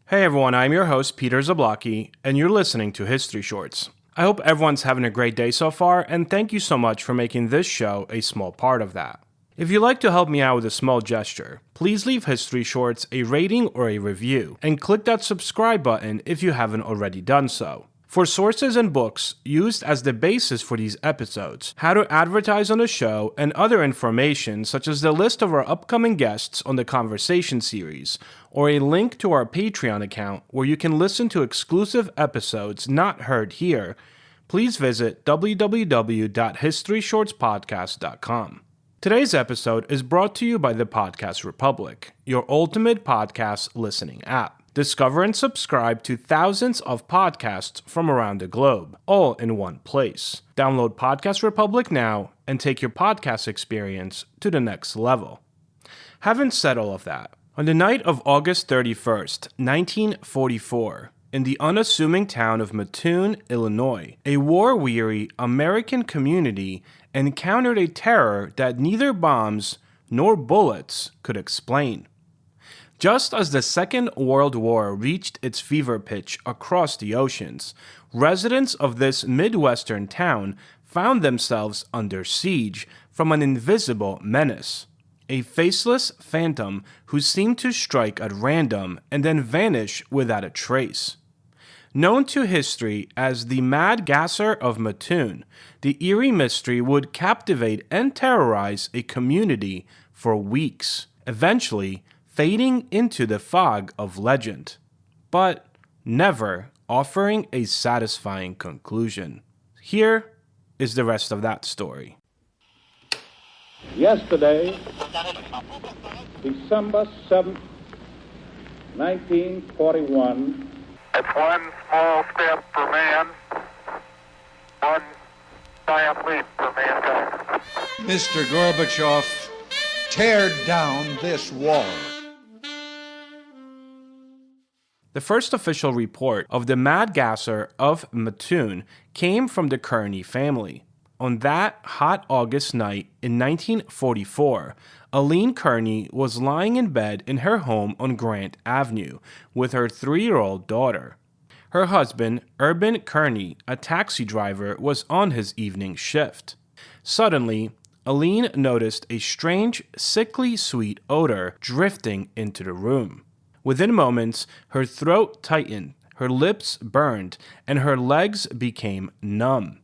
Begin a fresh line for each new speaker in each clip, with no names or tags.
Hey everyone, I'm your host Peter Zablocki, and you're listening to History Shorts. I hope everyone's having a great day so far, and thank you so much for making this show a small part of that. If you'd like to help me out with a small gesture, please leave History Shorts a rating or a review, and click that subscribe button if you haven't already done so. For sources and books used as the basis for these episodes, how to advertise on the show, and other information such as the list of our upcoming guests on the Conversation series, or a link to our Patreon account where you can listen to exclusive episodes not heard here, please visit www.historyshortspodcast.com. Today's episode is brought to you by the Podcast Republic, your ultimate podcast listening app. Discover and subscribe to thousands of podcasts from around the globe, all in one place. Download Podcast Republic now and take your podcast experience to the next level. Having said all of that, on the night of August 31st, 1944, in the unassuming town of Mattoon, Illinois, a war-weary American community encountered a terror that neither bombs nor bullets could explain. Just as the Second World War reached its fever pitch across the oceans, residents of this Midwestern town found themselves under siege from an invisible menace, a faceless phantom who seemed to strike at random and then vanish without a trace. Known to history as the Mad Gasser of Mattoon, the eerie mystery would captivate and terrorize a community for weeks, eventually fading into the fog of legend, but never offering a satisfying conclusion. Here is the rest of that story.
Yesterday, December 7th, 1941.
It's one small step for man, one giant leap for mankind.
Mr. Gorbachev, tear down this wall.
The first official report of the Mad Gasser of Mattoon came from the Kearney family. On that hot August night in 1944, Aline Kearney was lying in bed in her home on Grant Avenue with her 3-year-old daughter. Her husband, Urban Kearney, a taxi driver, was on his evening shift. Suddenly, Aline noticed a strange, sickly sweet odor drifting into the room. Within moments, her throat tightened, her lips burned, and her legs became numb.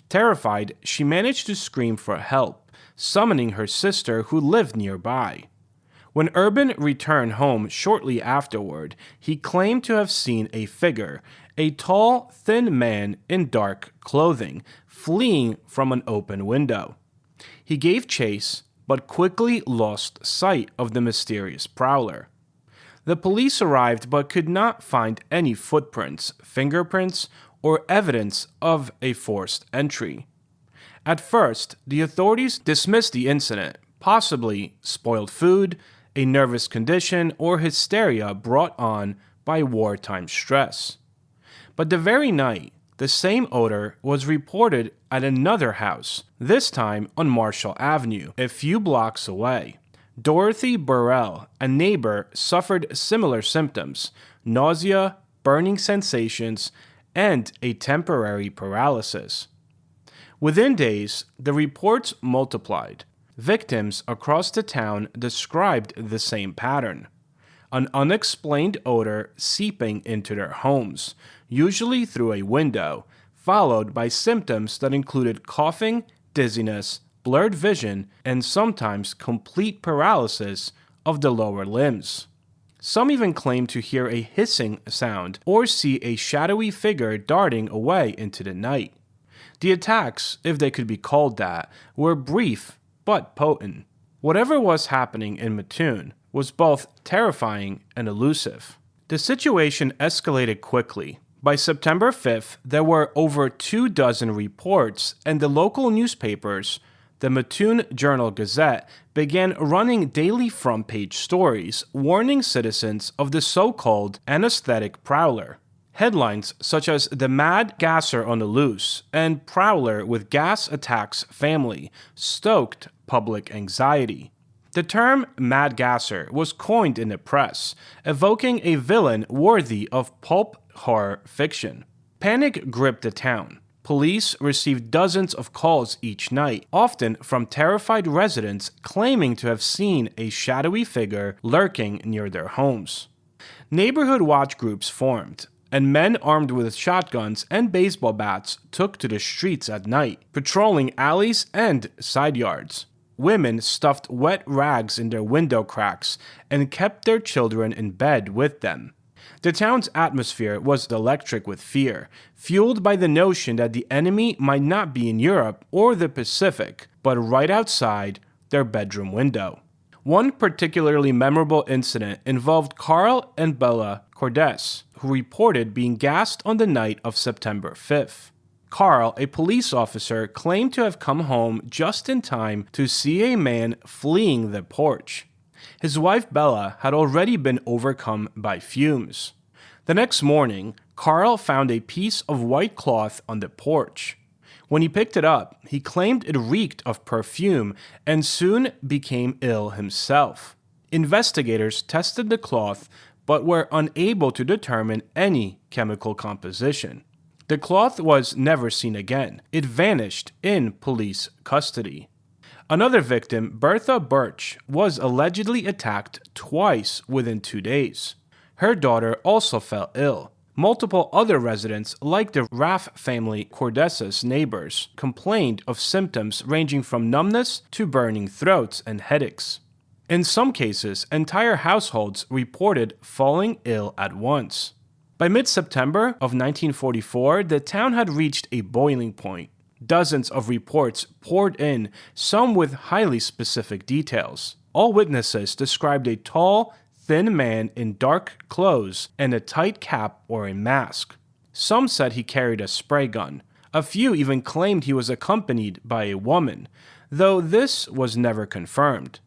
Terrified, she managed to scream for help, summoning her sister who lived nearby. When Urban returned home shortly afterward, he claimed to have seen a figure, a tall, thin man in dark clothing, fleeing from an open window. He gave chase, but quickly lost sight of the mysterious prowler. The police arrived but could not find any footprints, fingerprints, or evidence of a forced entry. At first, the authorities dismissed the incident, possibly spoiled food, a nervous condition, or hysteria brought on by wartime stress. But the very night, the same odor was reported at another house, this time on Marshall Avenue, a few blocks away. Dorothy Burrell, a neighbor, suffered similar symptoms: nausea, burning sensations, and a temporary paralysis. Within days, the reports multiplied. Victims across the town described the same pattern: an unexplained odor seeping into their homes, usually through a window, followed by symptoms that included coughing, dizziness, blurred vision, and sometimes complete paralysis of the lower limbs. Some even claim to hear a hissing sound or see a shadowy figure darting away into the night. The attacks, if they could be called that, were brief but potent. Whatever was happening in Mattoon was both terrifying and elusive. The situation escalated quickly. By September 5th, there were over 24 reports, and the local newspapers, the Mattoon Journal-Gazette, began running daily front-page stories warning citizens of the so-called Anesthetic Prowler. Headlines such as "The Mad Gasser on the Loose" and "Prowler with Gas Attacks Family" stoked public anxiety. The term Mad Gasser was coined in the press, evoking a villain worthy of pulp horror fiction. Panic gripped the town. Police received dozens of calls each night, often from terrified residents claiming to have seen a shadowy figure lurking near their homes. Neighborhood watch groups formed, and men armed with shotguns and baseball bats took to the streets at night, patrolling alleys and side yards. Women stuffed wet rags in their window cracks and kept their children in bed with them. The town's atmosphere was electric with fear, fueled by the notion that the enemy might not be in Europe or the Pacific, but right outside their bedroom window. One particularly memorable incident involved Carl and Bella Cordes, who reported being gassed on the night of September 5th. Carl, a police officer, claimed to have come home just in time to see a man fleeing the porch. His wife Bella had already been overcome by fumes. The next morning, Carl found a piece of white cloth on the porch. When he picked it up, he claimed it reeked of perfume and soon became ill himself. Investigators tested the cloth but were unable to determine any chemical composition. The cloth was never seen again. It vanished in police custody. Another victim, Bertha Birch, was allegedly attacked twice within 2 days. Her daughter also fell ill. Multiple other residents, like the Raff family Cordes' neighbors, complained of symptoms ranging from numbness to burning throats and headaches. In some cases, entire households reported falling ill at once. By mid-September of 1944, the town had reached a boiling point. Dozens of reports poured in, some with highly specific details. All witnesses described a tall, thin man in dark clothes and a tight cap or a mask. Some said he carried a spray gun. A few even claimed he was accompanied by a woman, though this was never confirmed.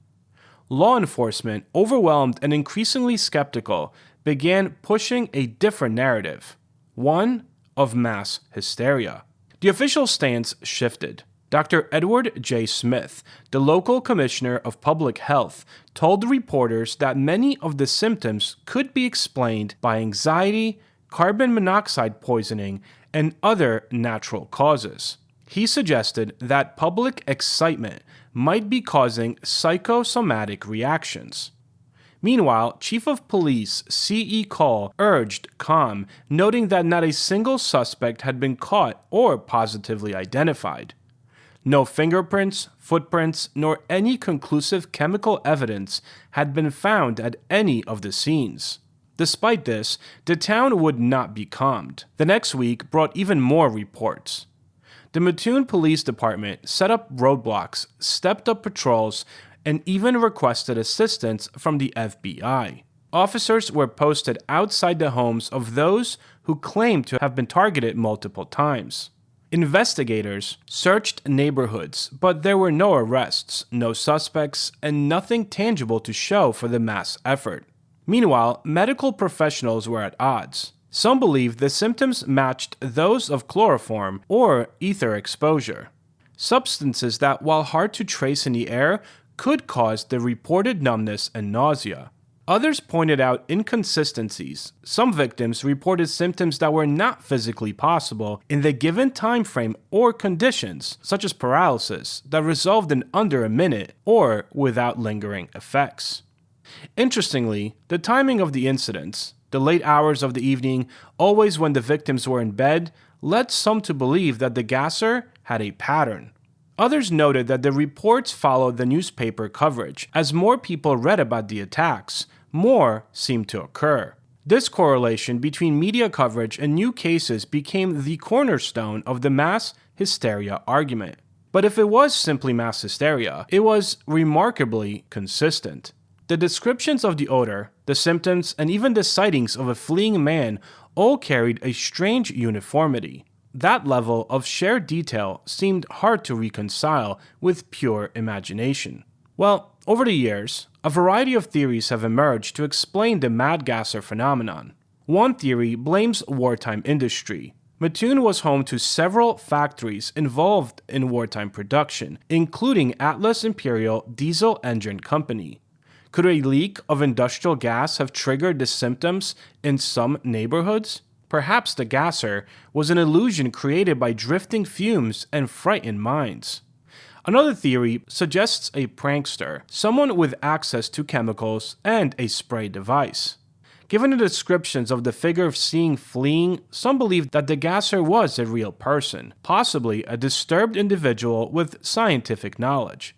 Law enforcement, overwhelmed and increasingly skeptical, began pushing a different narrative, one of mass hysteria. The official stance shifted. Dr. Edward J. Smith, the local commissioner of public health, told reporters that many of the symptoms could be explained by anxiety, carbon monoxide poisoning, and other natural causes. He suggested that public excitement might be causing psychosomatic reactions. Meanwhile, Chief of Police C.E. Call urged calm, noting that not a single suspect had been caught or positively identified. No fingerprints, footprints, nor any conclusive chemical evidence had been found at any of the scenes. Despite this, the town would not be calmed. The next week brought even more reports. The Mattoon Police Department set up roadblocks, stepped up patrols, and even requested assistance from the FBI. Officers were posted outside the homes of those who claimed to have been targeted multiple times. Investigators searched neighborhoods, but there were no arrests, no suspects, and nothing tangible to show for the mass effort. Meanwhile, medical professionals were at odds. Some believed the symptoms matched those of chloroform or ether exposure, substances that, while hard to trace in the air, could cause the reported numbness and nausea. Others pointed out inconsistencies. Some victims reported symptoms that were not physically possible in the given time frame or conditions, such as paralysis, that resolved in under a minute or without lingering effects. Interestingly, the timing of the incidents, the late hours of the evening, always when the victims were in bed, led some to believe that the gasser had a pattern. Others noted that the reports followed the newspaper coverage. As more people read about the attacks, more seemed to occur. This correlation between media coverage and new cases became the cornerstone of the mass hysteria argument. But if it was simply mass hysteria, it was remarkably consistent. The descriptions of the odor, the symptoms, and even the sightings of a fleeing man all carried a strange uniformity. That level of shared detail seemed hard to reconcile with pure imagination. Well, over the years, a variety of theories have emerged to explain the mad gasser phenomenon. One theory blames wartime industry. Mattoon was home to several factories involved in wartime production, including Atlas Imperial Diesel Engine Company. Could a leak of industrial gas have triggered the symptoms in some neighborhoods? Perhaps the gasser was an illusion created by drifting fumes and frightened minds. Another theory suggests a prankster, someone with access to chemicals and a spray device. Given the descriptions of the figure seen fleeing, some believe that the gasser was a real person, possibly a disturbed individual with scientific knowledge.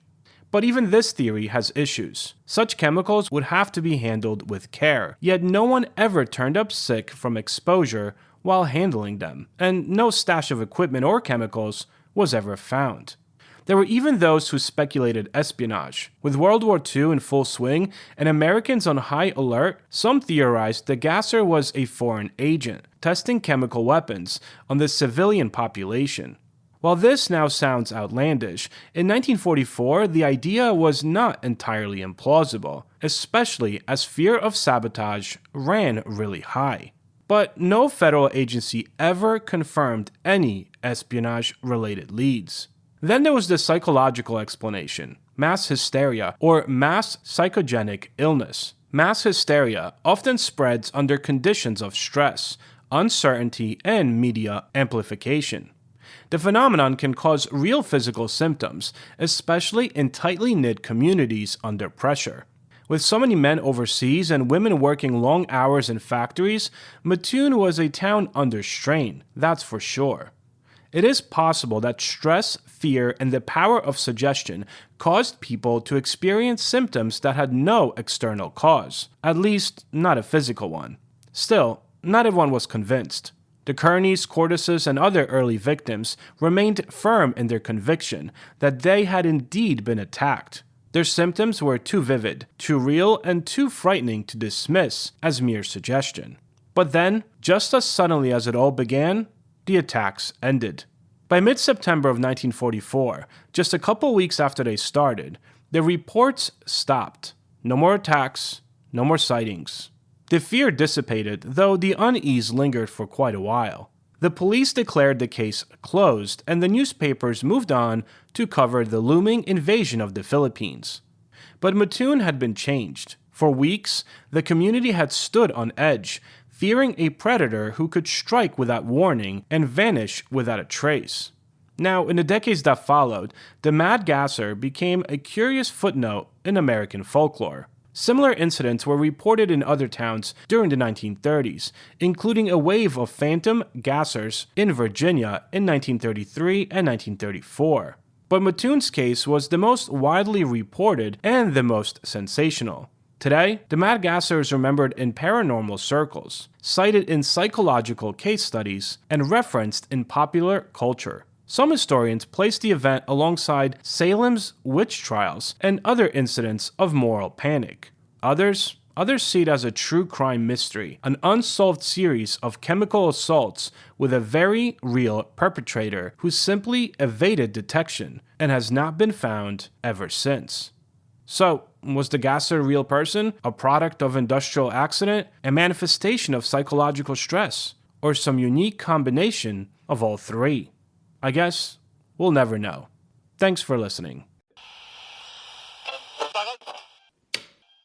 But even this theory has issues. Such chemicals would have to be handled with care, yet no one ever turned up sick from exposure while handling them, and no stash of equipment or chemicals was ever found. There were even those who speculated espionage. With World War II in full swing and Americans on high alert, some theorized the gasser was a foreign agent, testing chemical weapons on the civilian population. While this now sounds outlandish, in 1944 the idea was not entirely implausible, especially as fear of sabotage ran really high. But no federal agency ever confirmed any espionage-related leads. Then there was the psychological explanation, mass hysteria, or mass psychogenic illness. Mass hysteria often spreads under conditions of stress, uncertainty, and media amplification. The phenomenon can cause real physical symptoms, especially in tightly knit communities under pressure. With so many men overseas and women working long hours in factories, Mattoon was a town under strain, that's for sure. It is possible that stress, fear, and the power of suggestion caused people to experience symptoms that had no external cause, at least not a physical one. Still, not everyone was convinced. The Kearneys, Cordises, and other early victims remained firm in their conviction that they had indeed been attacked. Their symptoms were too vivid, too real, and too frightening to dismiss as mere suggestion. But then, just as suddenly as it all began, the attacks ended. By mid-September of 1944, just a couple weeks after they started, the reports stopped. No more attacks, no more sightings. The fear dissipated, though the unease lingered for quite a while. The police declared the case closed, and the newspapers moved on to cover the looming invasion of the Philippines. But Mattoon had been changed. For weeks, the community had stood on edge, fearing a predator who could strike without warning and vanish without a trace. Now, in the decades that followed, the Mad Gasser became a curious footnote in American folklore. Similar incidents were reported in other towns during the 1930s, including a wave of phantom gassers in Virginia in 1933 and 1934. But Mattoon's case was the most widely reported and the most sensational. Today, the Mad Gasser is remembered in paranormal circles, cited in psychological case studies, and referenced in popular culture. Some historians place the event alongside Salem's witch trials and other incidents of moral panic. Others see it as a true crime mystery, an unsolved series of chemical assaults with a very real perpetrator who simply evaded detection and has not been found ever since. So, was the gasser a real person, a product of industrial accident, a manifestation of psychological stress, or some unique combination of all three? I guess we'll never know. Thanks for listening.